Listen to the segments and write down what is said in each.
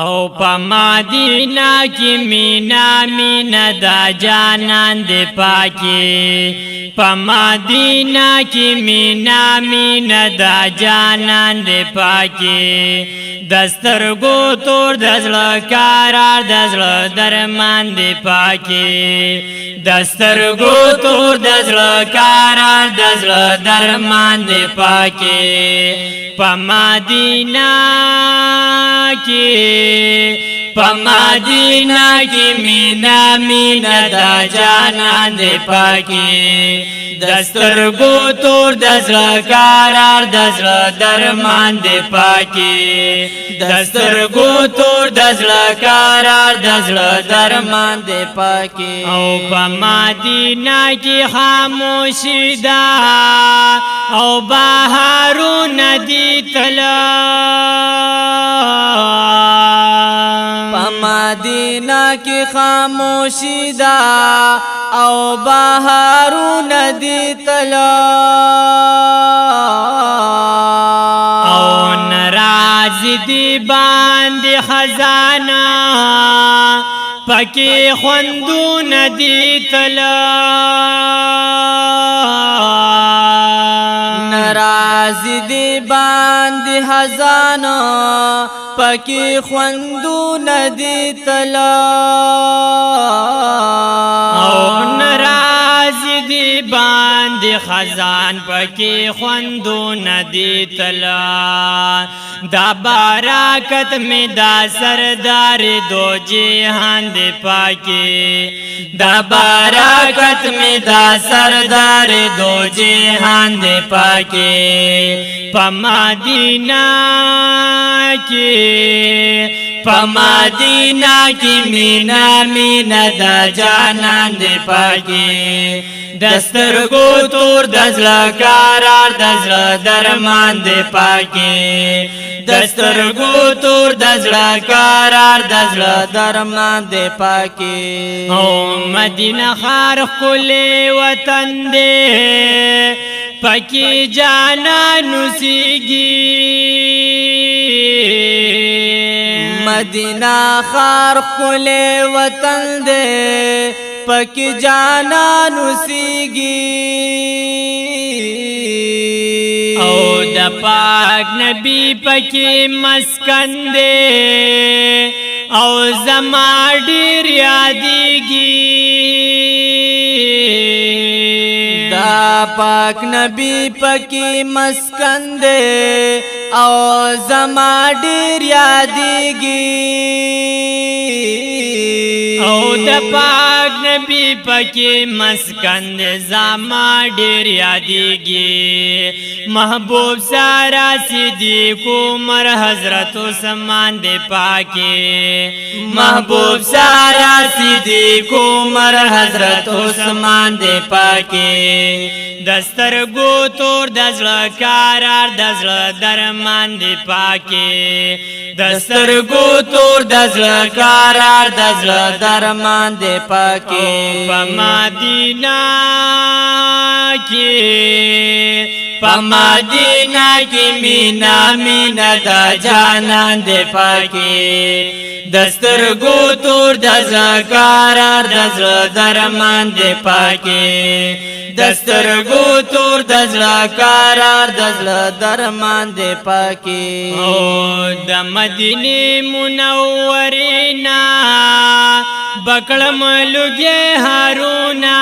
او پا مدینہ کی مینا مینا دا جانان دے پاکی پا مدینہ کی مینا مینا دا جانان دے پاکی دسترگو تور دزل کارار دزل درمان دے پاکی دسترگو تور دزل کارار دزل درمان دے پاکی پا مدینہ کی پا مدینہ کی مینا مینا دا جانان دے پاکی دسترگو تور دزل کارار دزل درمان دے پاکی دسترگو تور دزل کارار دزل درمان دے پاکی او پا مدینہ کی خاموشی دا او بہارو ندی تلا مدینہ کی خاموشی دا او بہارو ندی تلا او نراز دی باند خزانہ پکی خوندو ندی تلا نراز دی باند خزانہ پکی خوندو ندی تلا او نراز دی باند خزان پکی خوندو ندی تلا دا باراکت میں دا سردار دو جہان دے پاکی دا باراکت میں دا سردار دو جہان دے پاکی پا مدینہ کی پا مدینہ کی مینا مینا دا جانان دے پاکی دسترگو تور دزل کارار دزل درمان دے پاکی دسترگو تور دزل کارار دزل درمان دے پاکی او مدینہ خار کلے وطن دے پاکی جانا نسیگی مدینہ خار کلے وطن دے پکی جانا نسیگی او دا پاک نبی پکی مسکن دے او زما ډیر یادیگی دا پاک نبی پکی مسکن دے او زما ډیر یادیگی او دا پاک نبی پکی مسکن دے زما ډیر یادیگی محبوب سارا صدیق عمر حضرت عثمان دے پاکی محبوب سارا صدیق عمر حضرت عثمان دے پاکی دسترگو تور دزل کارار دزل درمان دے پاکی دسترگو تور دزل کارار دزل درمان دے پاکی پا مدینہ کی پا مدینہ کی مینا مینا دا جانان دے پاکی دسترگو تور دزل کارار دزل درمان دے پاکی دسترگو تور دزل کارار دزل درمان دے پاکی او دا مدینی منورینا بکڑم لگے ہارونا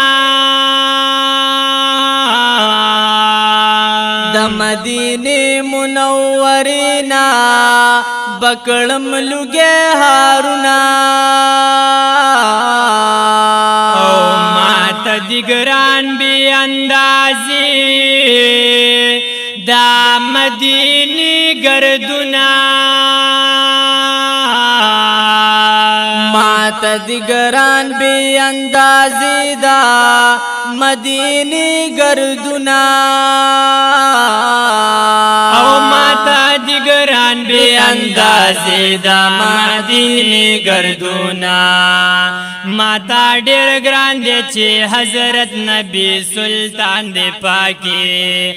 دا مدینی منورینا بکڑم لگے ہارونا او مات دیگران بی اندازی دا مدینی گردنا مات دیگران بی اندازی دا مدینی گردونا او ماتا دیگران بی اندازی دا مدینی گردونا ماتا ډیر ګران دی چې حضرت نبی سلطان دی پاکی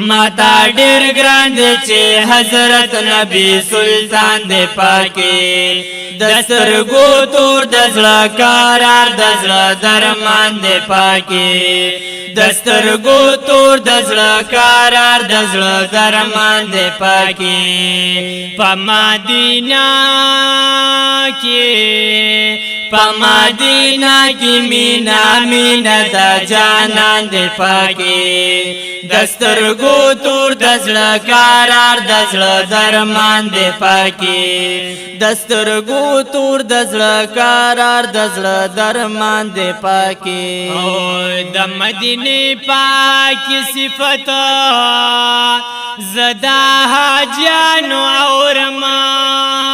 ماتا ډیر ګران دی چې حضرت نبی سلطان دی پاکی دسترګو تور دزړه قرار دزړه درمان دی پاکی دسترګو تور دزړه قرار دزړه درمان دی پاکی په مدینه کې مدینہ کی مینا مینا دا جانان دے پاکی دسترگو تور دزڑا قرار دزڑا درمان دے پاکی دسترگو تور دزڑا قرار دزڑا درمان دے پاکی دا مدینی پاکی صفت زدا حاجانو عورمان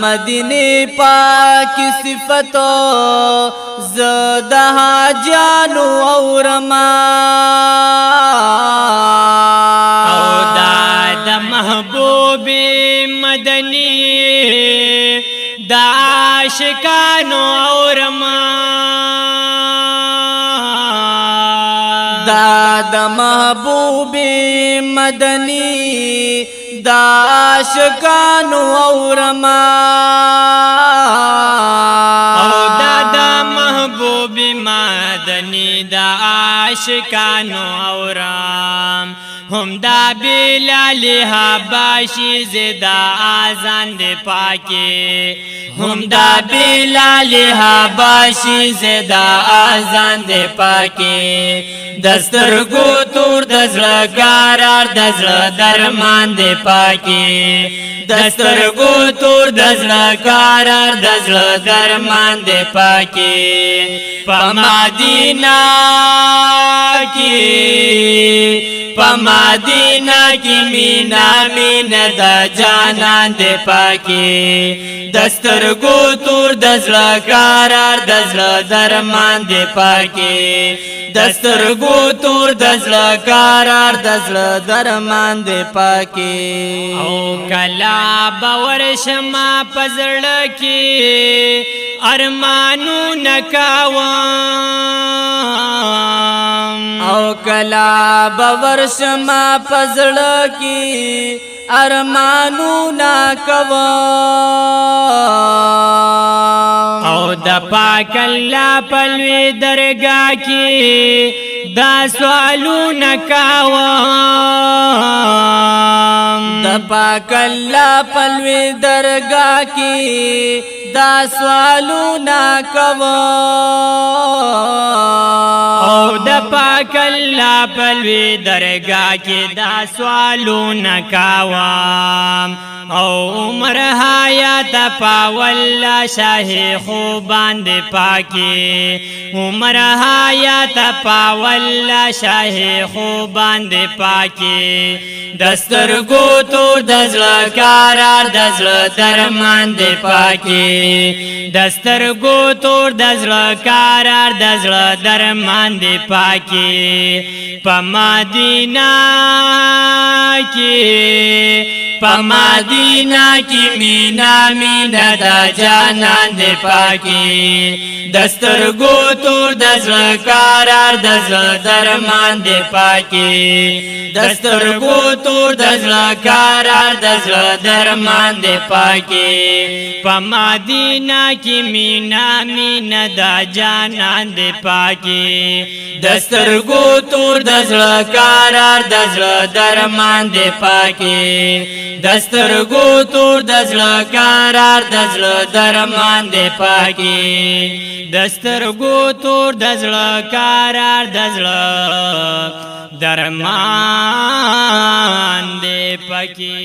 مدینی پاک صفتو زدہ جانو اورما او دا محبوب مدنی دا عاشقانو اورما دا محبوب مدنی دا عاشقانو اورما او دا محبوب مدنی دا عاشقانو اورام هم دا بلال حباشی زدا آزان دے پاکی هم دا بلال حباشی زدا آزان دے پاکی دسترگو تور دزړه قرار دزړه درمان دے پاکی دسترگو تور دزړه قرار دزړه درمان دے پاکی په مدینہ کی مینا مینا دا جانان دے پاکی دسترگو تور دزړه قرار دزړه درمان دے پاکی دسترگو تور دزړه قرار دزړه درمان دے پاکی او کلا باور شما پزړه کی ارمانو نکاوام او کلا باور شما پزړه کی ارمانو نکاوام او د پاک الله پلوی درگاه کی دا سوالو نکاوام د پاک الله پلوی درگاه کی دا سوالو نکاوام او د پاک الله پلوی درگاه کی دا سوالو نکاوام او عمر حیات پاولا شاہ خوبان دے پاکی عمر حیات پاولا شاہ خوبان دے پاکی دسترگو تور دزړه قرار دزړه درمان دے پاکی دسترگو تور دزړه قرار دزړه درمان دے پاکی په مدینہ کی مینا مینا دا جانان دے پاکی دسترگو تور دزړه قرار دزړه درمان دے پاکی دسترگو تور دزړه قرار دزړه درمان دے پاکی په مدینہ کی مینا مینا دا جانان دے پاکی دسترگو تور دزړه قرار دزړه درمان دے پاکی دسترگو تور دزړه قرار دزړه درمان دے پاکی دسترگو تور دزړه قرار دزړه درمان دے پاکی